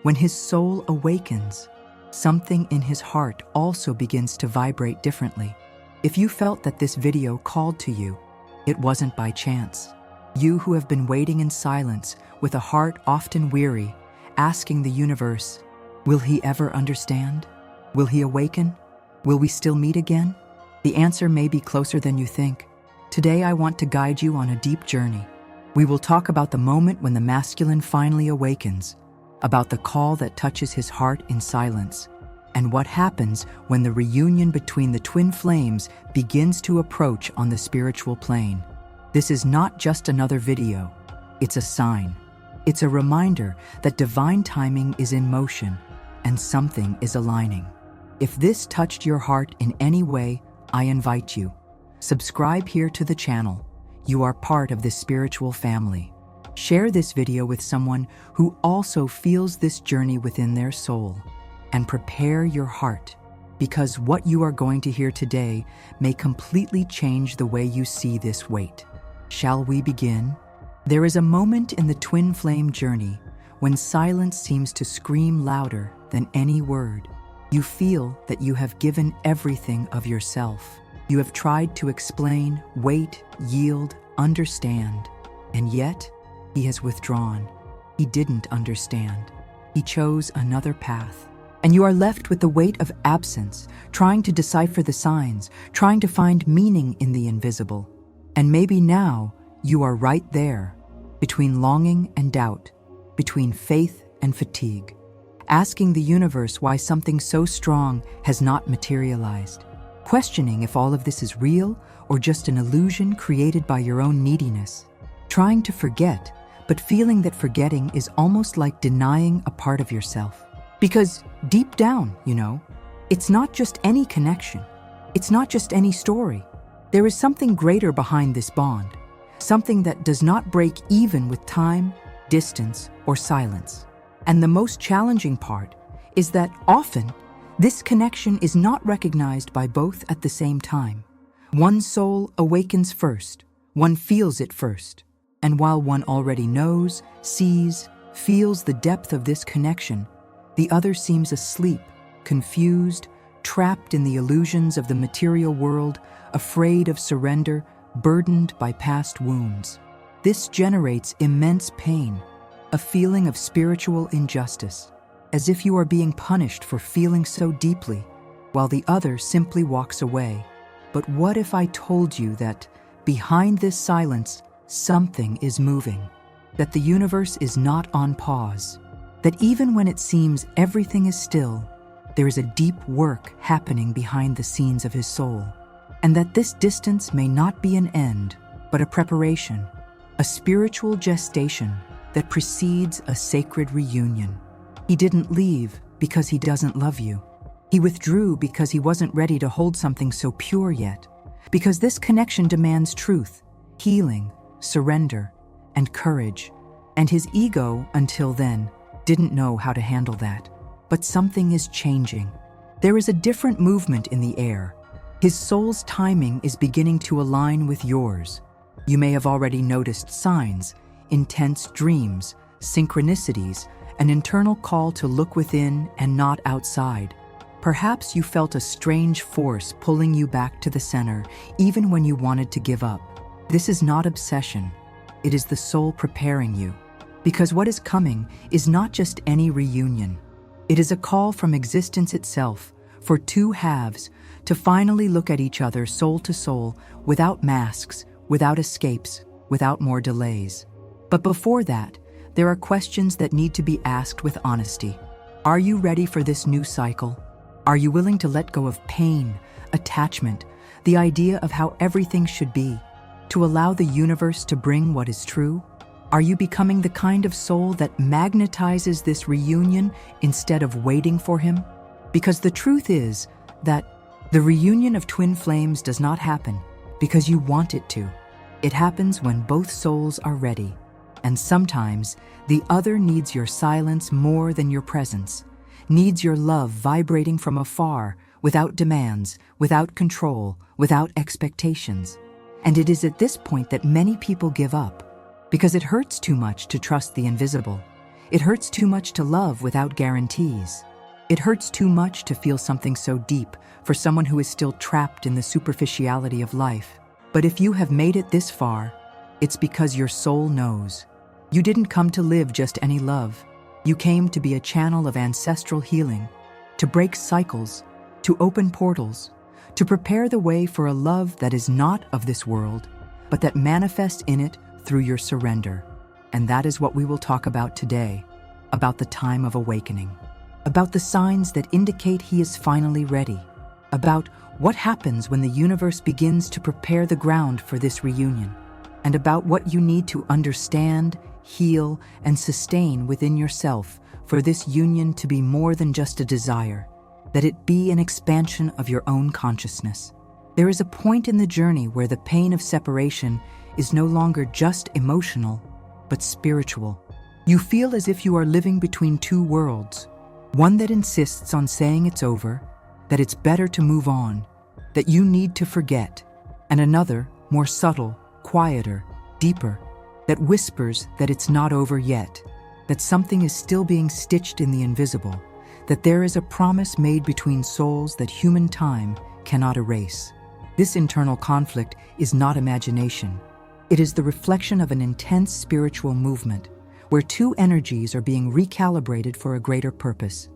When his soul awakens, something in his heart also begins to vibrate differently. If you felt that this video called to you, it wasn't by chance. You who have been waiting in silence with a heart often weary, asking the universe, will he ever understand? Will he awaken? Will we still meet again? The answer may be closer than you think. Today I want to guide you on a deep journey. We will talk about the moment when the masculine finally awakens, about the call that touches his heart in silence, and what happens when the reunion between the twin flames begins to approach on the spiritual plane. This is not just another video. It's a sign. It's a reminder that divine timing is in motion and something is aligning. If this touched your heart in any way, I invite you. Subscribe here to the channel. You are part of this spiritual family. Share this video with someone who also feels this journey within their soul. And prepare your heart, because what you are going to hear today may completely change the way you see this weight. Shall we begin? There is a moment in the twin flame journey when silence seems to scream louder than any word. You feel that you have given everything of yourself. You have tried to explain, wait, yield, understand, and yet he has withdrawn. He didn't understand. He chose another path. And you are left with the weight of absence, trying to decipher the signs, trying to find meaning in the invisible. And maybe now you are right there, between longing and doubt, between faith and fatigue, asking the universe why something so strong has not materialized, questioning if all of this is real or just an illusion created by your own neediness, trying to forget, but feeling that forgetting is almost like denying a part of yourself. Because deep down, it's not just any connection. It's not just any story. There is something greater behind this bond, something that does not break even with time, distance, or silence. And the most challenging part is that often this connection is not recognized by both at the same time. One soul awakens first, one feels it first. And while one already knows, sees, feels the depth of this connection, the other seems asleep, confused, trapped in the illusions of the material world, afraid of surrender, burdened by past wounds. This generates immense pain, a feeling of spiritual injustice, as if you are being punished for feeling so deeply, while the other simply walks away. But what if I told you that behind this silence, something is moving, that the universe is not on pause, that even when it seems everything is still, there is a deep work happening behind the scenes of his soul, and that this distance may not be an end, but a preparation, a spiritual gestation that precedes a sacred reunion. He didn't leave because he doesn't love you. He withdrew because he wasn't ready to hold something so pure yet, because this connection demands truth, healing, surrender, and courage, and his ego, until then, didn't know how to handle that. But something is changing. There is a different movement in the air. His soul's timing is beginning to align with yours. You may have already noticed signs, intense dreams, synchronicities, an internal call to look within and not outside. Perhaps you felt a strange force pulling you back to the center, even when you wanted to give up. This is not obsession. It is the soul preparing you. Because what is coming is not just any reunion. It is a call from existence itself for two halves to finally look at each other soul to soul, without masks, without escapes, without more delays. But before that, there are questions that need to be asked with honesty. Are you ready for this new cycle? Are you willing to let go of pain, attachment, the idea of how everything should be, to allow the universe to bring what is true? Are you becoming the kind of soul that magnetizes this reunion instead of waiting for him? Because the truth is that the reunion of twin flames does not happen because you want it to. It happens when both souls are ready. And sometimes the other needs your silence more than your presence, needs your love vibrating from afar, without demands, without control, without expectations. And it is at this point that many people give up, because it hurts too much to trust the invisible. It hurts too much to love without guarantees. It hurts too much to feel something so deep for someone who is still trapped in the superficiality of life. But if you have made it this far, it's because your soul knows. You didn't come to live just any love. You came to be a channel of ancestral healing, to break cycles, to open portals, to prepare the way for a love that is not of this world, but that manifests in it through your surrender. And that is what we will talk about today, about the time of awakening, about the signs that indicate he is finally ready, about what happens when the universe begins to prepare the ground for this reunion, and about what you need to understand, heal, and sustain within yourself for this union to be more than just a desire, that it be an expansion of your own consciousness. There is a point in the journey where the pain of separation is no longer just emotional, but spiritual. You feel as if you are living between two worlds, one that insists on saying it's over, that it's better to move on, that you need to forget, and another, more subtle, quieter, deeper, that whispers that it's not over yet, that something is still being stitched in the invisible, that there is a promise made between souls that human time cannot erase. This internal conflict is not imagination. It is the reflection of an intense spiritual movement, where two energies are being recalibrated for a greater purpose.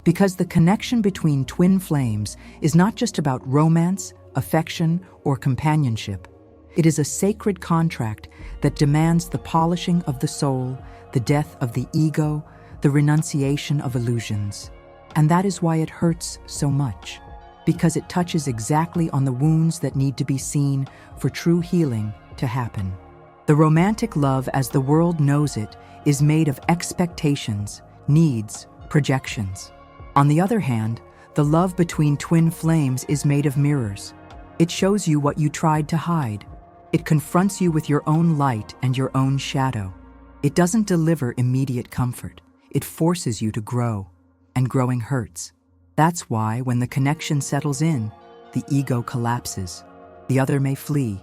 Because the connection between twin flames is not just about romance, affection, or companionship. It is a sacred contract that demands the polishing of the soul, the death of the ego, the renunciation of illusions. And that is why it hurts so much, because it touches exactly on the wounds that need to be seen for true healing to happen. The romantic love as the world knows it is made of expectations, needs, projections. On the other hand, the love between twin flames is made of mirrors. It shows you what you tried to hide. It confronts you with your own light and your own shadow. It doesn't deliver immediate comfort. It forces you to grow, and growing hurts. That's why when the connection settles in, the ego collapses. The other may flee.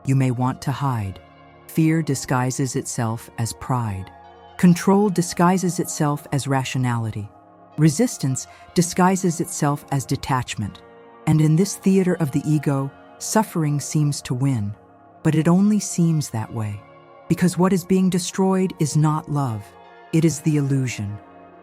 You may want to hide. Fear disguises itself as pride. Control disguises itself as rationality. Resistance disguises itself as detachment. And in this theater of the ego, suffering seems to win. But it only seems that way, because what is being destroyed is not love. It is the illusion.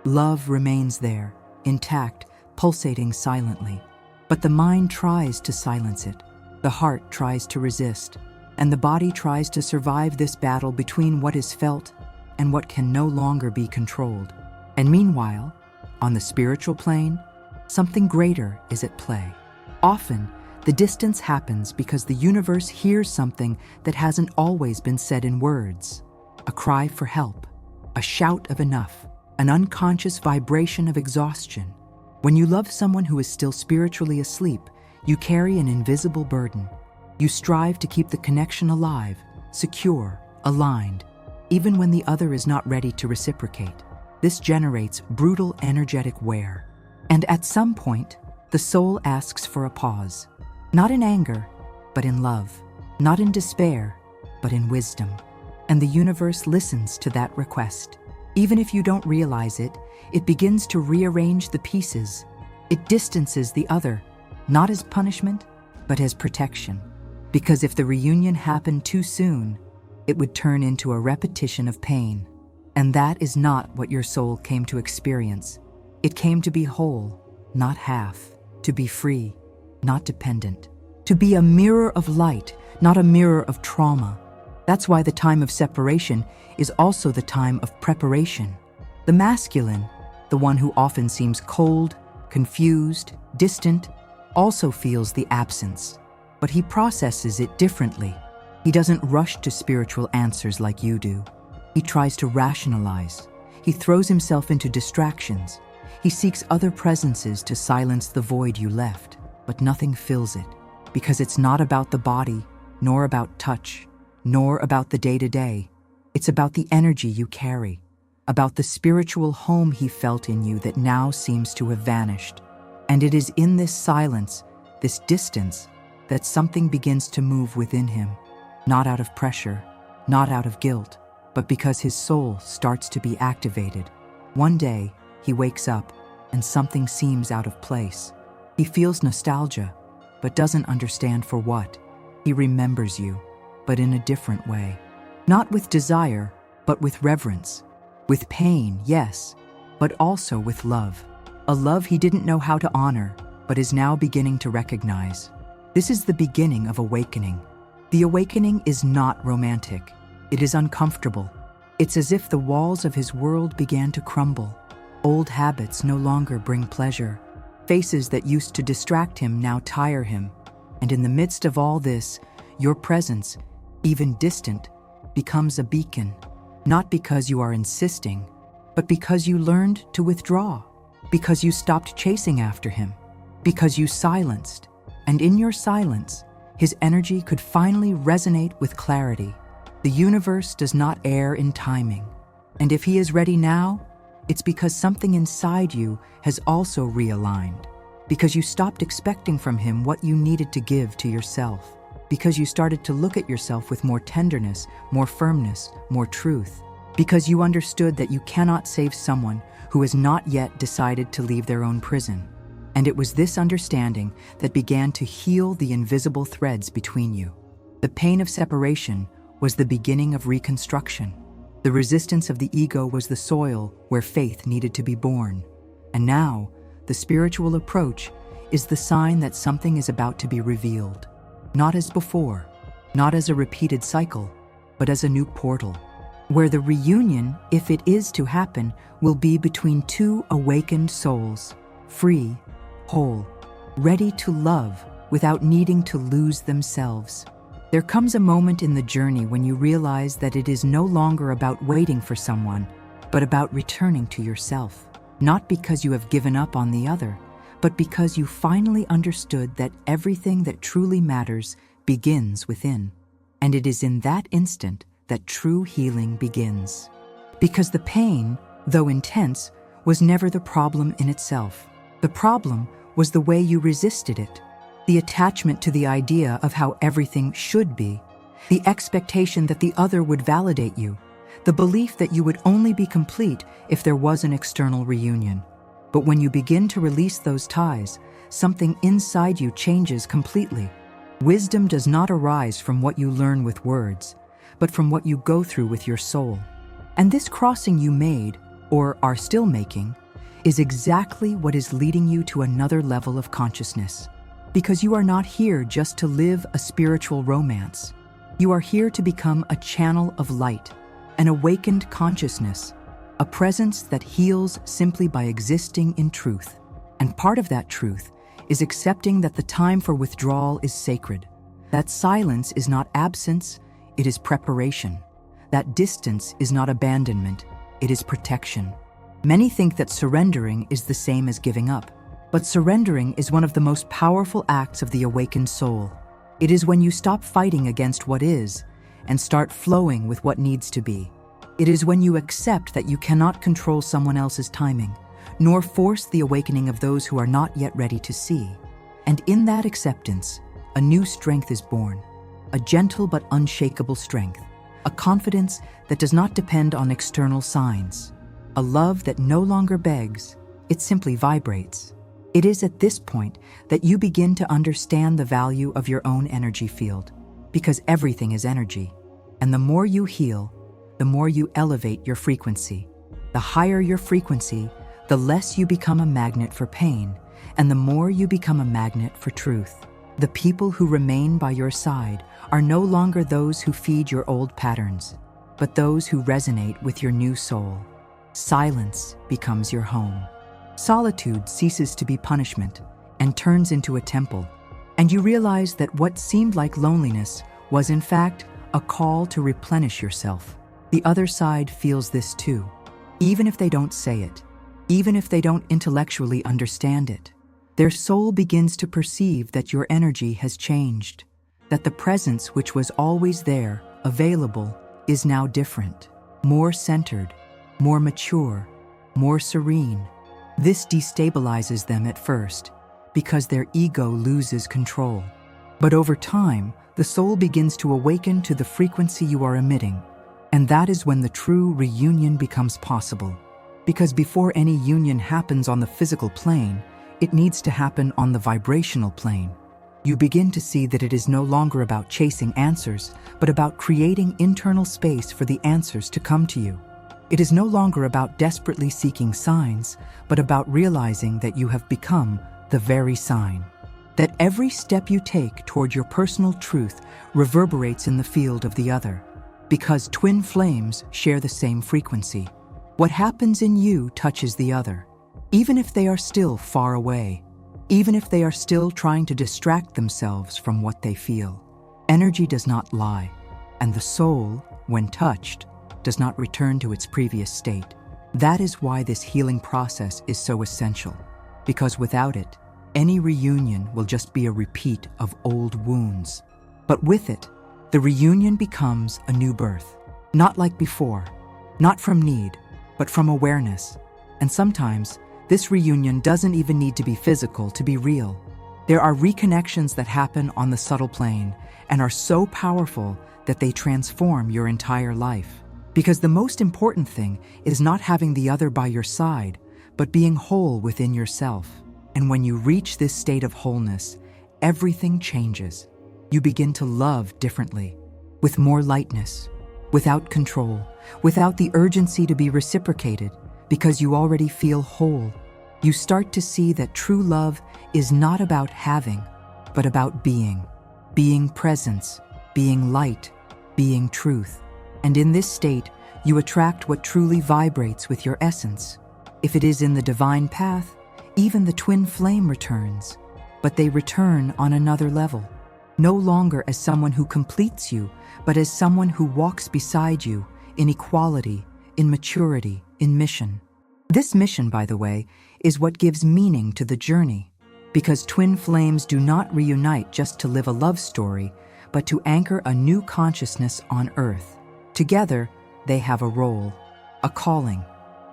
Love remains there, intact, pulsating silently. But the mind tries to silence it. The heart tries to resist. And the body tries to survive this battle between what is felt and what can no longer be controlled. And meanwhile, on the spiritual plane, something greater is at play. Often, the distance happens because the universe hears something that hasn't always been said in words. A cry for help, a shout of enough, an unconscious vibration of exhaustion. When you love someone who is still spiritually asleep, you carry an invisible burden. You strive to keep the connection alive, secure, aligned, even when the other is not ready to reciprocate. This generates brutal energetic wear. And at some point, the soul asks for a pause. Not in anger, but in love. Not in despair, but in wisdom. And the universe listens to that request. Even if you don't realize it, it begins to rearrange the pieces. It distances the other, not as punishment, but as protection. Because if the reunion happened too soon, it would turn into a repetition of pain. And that is not what your soul came to experience. It came to be whole, not half, to be free, not dependent, to be a mirror of light, not a mirror of trauma. That's why the time of separation is also the time of preparation. The masculine, the one who often seems cold, confused, distant, also feels the absence, but he processes it differently. He doesn't rush to spiritual answers like you do. He tries to rationalize. He throws himself into distractions. He seeks other presences to silence the void you left, but nothing fills it, because it's not about the body, nor about touch, nor about the day-to-day. It's about the energy you carry, about the spiritual home he felt in you that now seems to have vanished. And it is in this silence, this distance, that something begins to move within him, not out of pressure, not out of guilt, but because his soul starts to be activated, One day, he wakes up, and something seems out of place. He feels nostalgia, but doesn't understand for what. He remembers you, but in a different way. Not with desire, but with reverence. With pain, yes, but also with love. A love he didn't know how to honor, but is now beginning to recognize. This is the beginning of awakening. The awakening is not romantic. It is uncomfortable. It's as if the walls of his world began to crumble. Old habits no longer bring pleasure. Faces that used to distract him now tire him. And in the midst of all this, your presence, even distant, becomes a beacon. Not because you are insisting, but because you learned to withdraw. Because you stopped chasing after him. Because you silenced. And in your silence, his energy could finally resonate with clarity. The universe does not err in timing. And if he is ready now, it's because something inside you has also realigned. Because you stopped expecting from him what you needed to give to yourself. Because you started to look at yourself with more tenderness, more firmness, more truth. Because you understood that you cannot save someone who has not yet decided to leave their own prison. And it was this understanding that began to heal the invisible threads between you. The pain of separation was the beginning of reconstruction. The resistance of the ego was the soil where faith needed to be born. And now, the spiritual approach is the sign that something is about to be revealed. Not as before, not as a repeated cycle, but as a new portal, where the reunion, if it is to happen, will be between two awakened souls, free, whole, ready to love without needing to lose themselves. There comes a moment in the journey when you realize that it is no longer about waiting for someone, but about returning to yourself. Not because you have given up on the other, but because you finally understood that everything that truly matters begins within. And it is in that instant that true healing begins. Because the pain, though intense, was never the problem in itself. The problem was the way you resisted it. The attachment to the idea of how everything should be, the expectation that the other would validate you, the belief that you would only be complete if there was an external reunion. But when you begin to release those ties, something inside you changes completely. Wisdom does not arise from what you learn with words, but from what you go through with your soul. And this crossing you made, or are still making, is exactly what is leading you to another level of consciousness. Because you are not here just to live a spiritual romance. You are here to become a channel of light, an awakened consciousness, a presence that heals simply by existing in truth. And part of that truth is accepting that the time for withdrawal is sacred, that silence is not absence, it is preparation, that distance is not abandonment, it is protection. Many think that surrendering is the same as giving up. But surrendering is one of the most powerful acts of the awakened soul. It is when you stop fighting against what is and start flowing with what needs to be. It is when you accept that you cannot control someone else's timing, nor force the awakening of those who are not yet ready to see. And in that acceptance, a new strength is born, a gentle but unshakable strength, a confidence that does not depend on external signs, a love that no longer begs, it simply vibrates. It is at this point that you begin to understand the value of your own energy field, because everything is energy. And the more you heal, the more you elevate your frequency. The higher your frequency, the less you become a magnet for pain, and the more you become a magnet for truth. The people who remain by your side are no longer those who feed your old patterns, but those who resonate with your new soul. Silence becomes your home. Solitude ceases to be punishment and turns into a temple, and you realize that what seemed like loneliness was in fact a call to replenish yourself. The other side feels this too, even if they don't say it, even if they don't intellectually understand it. Their soul begins to perceive that your energy has changed, that the presence which was always there, available, is now different, more centered, more mature, more serene. This destabilizes them at first, because their ego loses control. But over time, the soul begins to awaken to the frequency you are emitting, and that is when the true reunion becomes possible. Because before any union happens on the physical plane, it needs to happen on the vibrational plane. You begin to see that it is no longer about chasing answers, but about creating internal space for the answers to come to you. It is no longer about desperately seeking signs, but about realizing that you have become the very sign. That every step you take toward your personal truth reverberates in the field of the other. Because twin flames share the same frequency. What happens in you touches the other, even if they are still far away, even if they are still trying to distract themselves from what they feel. Energy does not lie, and the soul, when touched, does not return to its previous state. That is why this healing process is so essential, because without it, any reunion will just be a repeat of old wounds. But with it, the reunion becomes a new birth, not like before, not from need, but from awareness. And sometimes, this reunion doesn't even need to be physical to be real. There are reconnections that happen on the subtle plane and are so powerful that they transform your entire life. Because the most important thing is not having the other by your side, but being whole within yourself. And when you reach this state of wholeness, everything changes. You begin to love differently, with more lightness, without control, without the urgency to be reciprocated, because you already feel whole. You start to see that true love is not about having, but about being. Being presence, being light, being truth. And in this state, you attract what truly vibrates with your essence. If it is in the divine path, even the twin flame returns, but they return on another level. No longer as someone who completes you, but as someone who walks beside you in equality, in maturity, in mission. This mission, by the way, is what gives meaning to the journey, because twin flames do not reunite just to live a love story, but to anchor a new consciousness on earth. Together, they have a role, a calling,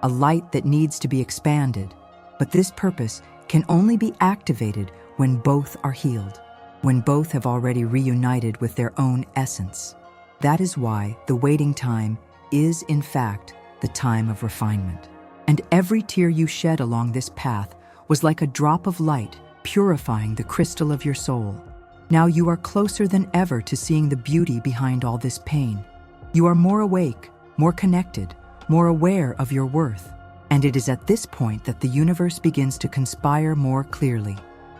a light that needs to be expanded. But this purpose can only be activated when both are healed, when both have already reunited with their own essence. That is why the waiting time is, in fact, the time of refinement. And every tear you shed along this path was like a drop of light purifying the crystal of your soul. Now you are closer than ever to seeing the beauty behind all this pain. You are more awake, more connected, more aware of your worth. And it is at this point that the universe begins to conspire more clearly,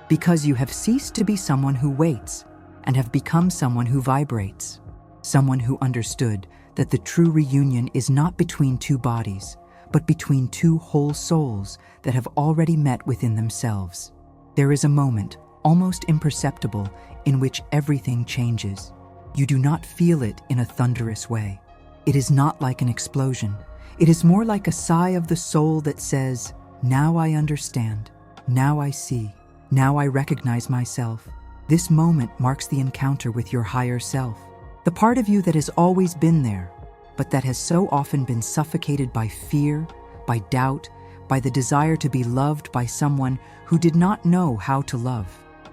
because you have ceased to be someone who waits and have become someone who vibrates, someone who understood that the true reunion is not between two bodies, but between two whole souls that have already met within themselves. There is a moment, almost imperceptible, in which everything changes. You do not feel it in a thunderous way. It is not like an explosion. It is more like a sigh of the soul that says, "Now I understand. Now I see. Now I recognize myself." This moment marks the encounter with your higher self, the part of you that has always been there, but that has so often been suffocated by fear, by doubt, by the desire to be loved by someone who did not know how to love.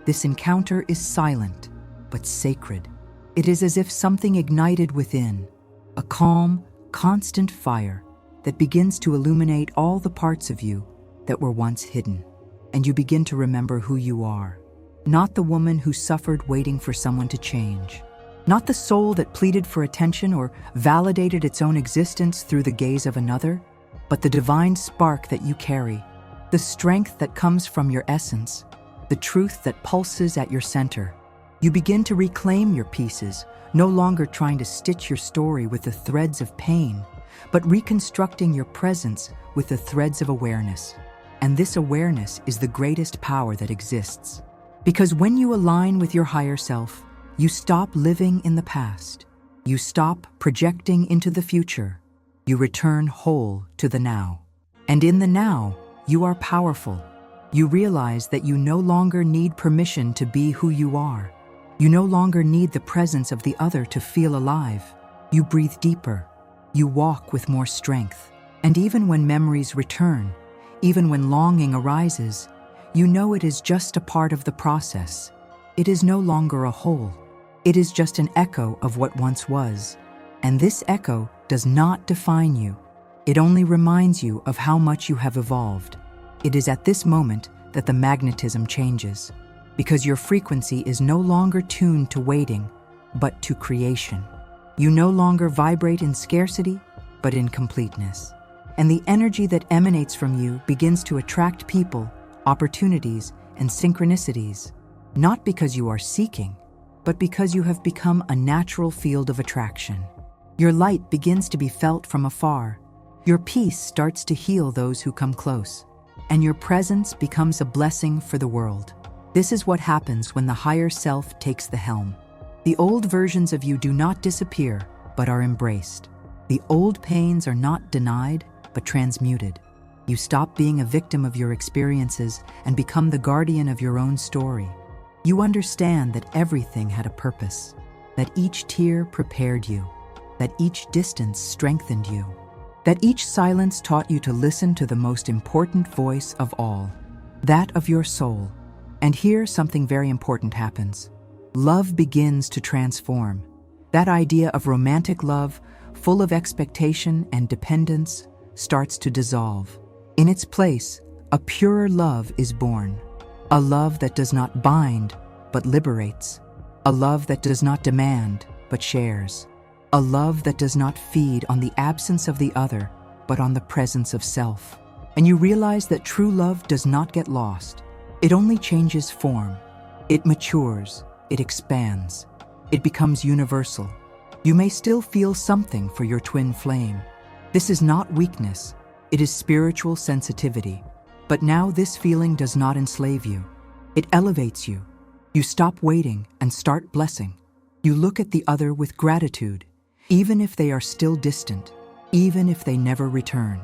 This encounter is silent, but sacred. It is as if something ignited within, a calm, constant fire that begins to illuminate all the parts of you that were once hidden. And you begin to remember who you are. Not the woman who suffered waiting for someone to change. Not the soul that pleaded for attention or validated its own existence through the gaze of another, but the divine spark that you carry, the strength that comes from your essence, the truth that pulses at your center. You begin to reclaim your pieces, no longer trying to stitch your story with the threads of pain, but reconstructing your presence with the threads of awareness. And this awareness is the greatest power that exists. Because when you align with your higher self, you stop living in the past. You stop projecting into the future. You return whole to the now. And in the now, you are powerful. You realize that you no longer need permission to be who you are. You no longer need the presence of the other to feel alive. You breathe deeper. You walk with more strength. And even when memories return, even when longing arises, you know it is just a part of the process. It is no longer a whole. It is just an echo of what once was. And this echo does not define you. It only reminds you of how much you have evolved. It is at this moment that the magnetism changes, because your frequency is no longer tuned to waiting, but to creation. You no longer vibrate in scarcity, but in completeness. And the energy that emanates from you begins to attract people, opportunities, and synchronicities, not because you are seeking, but because you have become a natural field of attraction. Your light begins to be felt from afar. Your peace starts to heal those who come close, and your presence becomes a blessing for the world. This is what happens when the higher self takes the helm. The old versions of you do not disappear, but are embraced. The old pains are not denied, but transmuted. You stop being a victim of your experiences and become the guardian of your own story. You understand that everything had a purpose, that each tear prepared you, that each distance strengthened you, that each silence taught you to listen to the most important voice of all, that of your soul. And here something very important happens. Love begins to transform. That idea of romantic love, full of expectation and dependence, starts to dissolve. In its place, a purer love is born. A love that does not bind, but liberates. A love that does not demand, but shares. A love that does not feed on the absence of the other, but on the presence of self. And you realize that true love does not get lost. It only changes form. It matures. It expands. It becomes universal. You may still feel something for your twin flame. This is not weakness. It is spiritual sensitivity. But now this feeling does not enslave you. It elevates you. You stop waiting and start blessing. You look at the other with gratitude, even if they are still distant, even if they never return.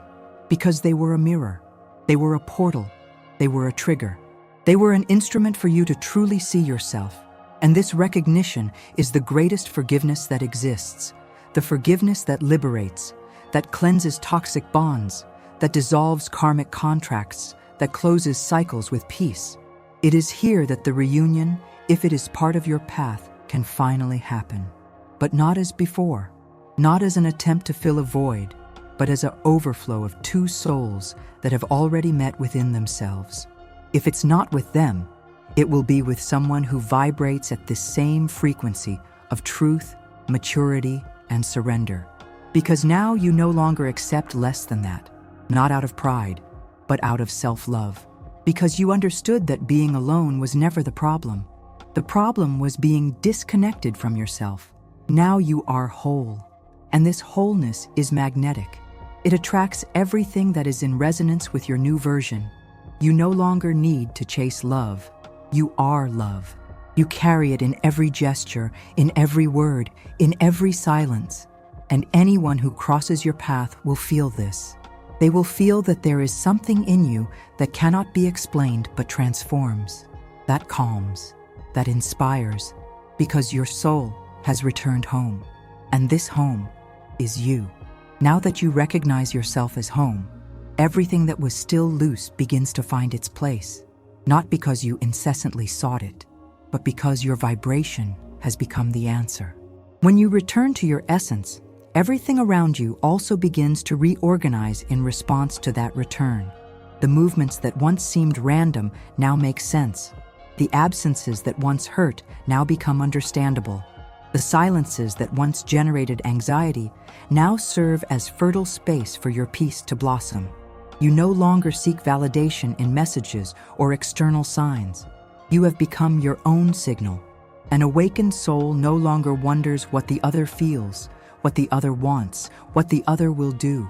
Because they were a mirror. They were a portal. They were a trigger. They were an instrument for you to truly see yourself. And this recognition is the greatest forgiveness that exists. The forgiveness that liberates, that cleanses toxic bonds, that dissolves karmic contracts, that closes cycles with peace. It is here that the reunion, if it is part of your path, can finally happen. But not as before, not as an attempt to fill a void, but as an overflow of two souls that have already met within themselves. If it's not with them, it will be with someone who vibrates at this same frequency of truth, maturity, and surrender. Because now you no longer accept less than that, not out of pride, but out of self-love. Because you understood that being alone was never the problem. The problem was being disconnected from yourself. Now you are whole. And this wholeness is magnetic. It attracts everything that is in resonance with your new version. You no longer need to chase love. You are love. You carry it in every gesture, in every word, in every silence. And anyone who crosses your path will feel this. They will feel that there is something in you that cannot be explained but transforms, that calms, that inspires, because your soul has returned home. And this home is you. Now that you recognize yourself as home, everything that was still loose begins to find its place, not because you incessantly sought it, but because your vibration has become the answer. When you return to your essence, everything around you also begins to reorganize in response to that return. The movements that once seemed random now make sense. The absences that once hurt now become understandable. The silences that once generated anxiety now serve as fertile space for your peace to blossom. You no longer seek validation in messages or external signs. You have become your own signal. An awakened soul no longer wonders what the other feels, what the other wants, what the other will do,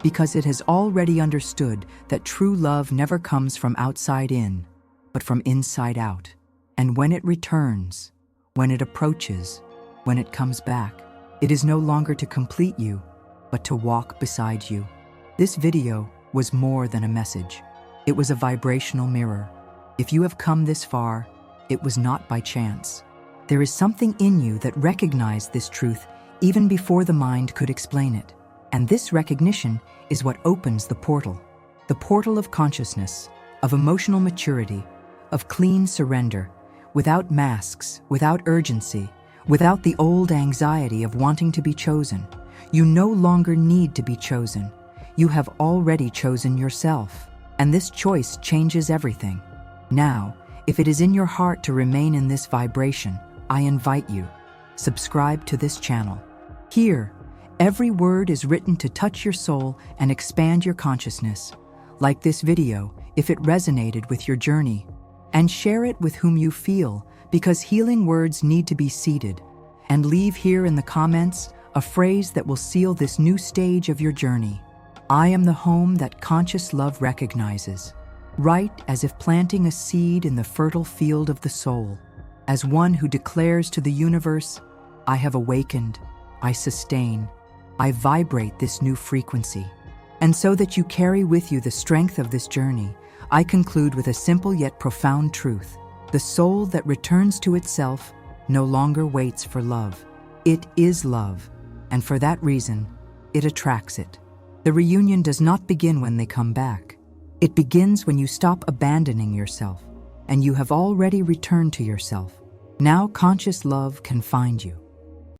because it has already understood that true love never comes from outside in, but from inside out. And when it returns, when it approaches, when it comes back, it is no longer to complete you, but to walk beside you. This video was more than a message. It was a vibrational mirror. If you have come this far, it was not by chance. There is something in you that recognized this truth even before the mind could explain it. And this recognition is what opens the portal of consciousness, of emotional maturity, of clean surrender, without masks, without urgency, without the old anxiety of wanting to be chosen. You no longer need to be chosen. You have already chosen yourself, and this choice changes everything. Now, if it is in your heart to remain in this vibration, I invite you. Subscribe to this channel. Here, every word is written to touch your soul and expand your consciousness. Like this video, if it resonated with your journey, and share it with whom you feel, because healing words need to be seeded. And leave here in the comments a phrase that will seal this new stage of your journey. I am the home that conscious love recognizes. Write as if planting a seed in the fertile field of the soul, as one who declares to the universe, I have awakened, I sustain, I vibrate this new frequency. And so that you carry with you the strength of this journey, I conclude with a simple yet profound truth. The soul that returns to itself no longer waits for love. It is love, and for that reason, it attracts it. The reunion does not begin when they come back. It begins when you stop abandoning yourself, and you have already returned to yourself. Now conscious love can find you.